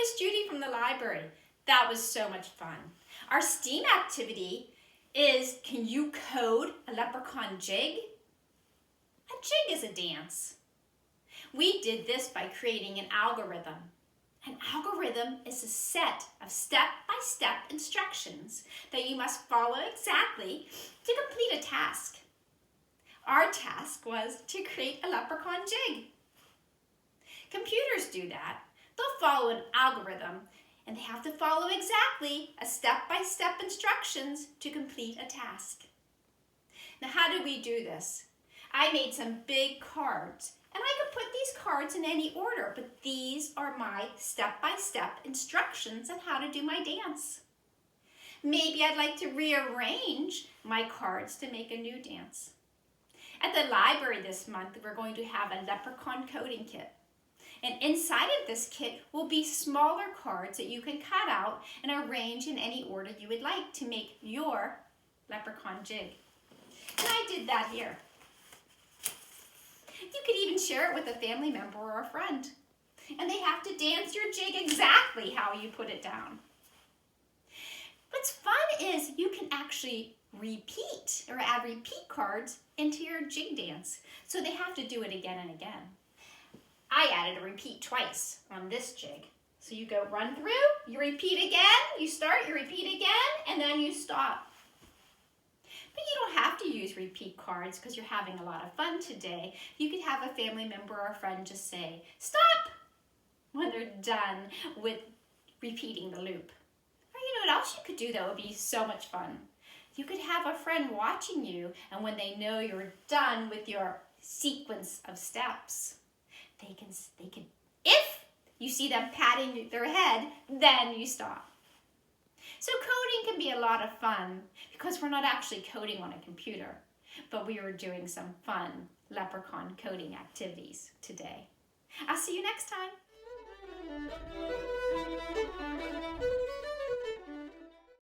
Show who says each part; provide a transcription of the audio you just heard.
Speaker 1: Miss Judy from the library. That was so much fun. Our STEAM activity is, can you code a leprechaun jig? A jig is a dance. We did this by creating an algorithm. An algorithm is a set of step-by-step instructions that you must follow exactly to complete a task. Our task was to create a leprechaun jig. Computers do that. They'll follow an algorithm, and they have to follow exactly a step-by-step instructions to complete a task. Now, how do we do this? I made some big cards, and I could put these cards in any order, but these are my step-by-step instructions on how to do my dance. Maybe I'd like to rearrange my cards to make a new dance. At the library this month, we're going to have a leprechaun coding kit. And inside of this kit will be smaller cards that you can cut out and arrange in any order you would like to make your leprechaun jig. And I did that here. You could even share it with a family member or a friend. And they have to dance your jig exactly how you put it down. What's fun is you can actually repeat or add repeat cards into your jig dance. So they have to do it again and again. I added a repeat twice on this jig. So you go run through, you repeat again, you start, you repeat again, and then you stop. But you don't have to use repeat cards because you're having a lot of fun today. You could have a family member or a friend just say, stop, when they're done with repeating the loop. Or you know what else you could do that would be so much fun? You could have a friend watching you, and when they know you're done with your sequence of steps, they can, if you see them patting their head, then you stop. So coding can be a lot of fun because we're not actually coding on a computer, but we are doing some fun leprechaun coding activities today. I'll see you next time.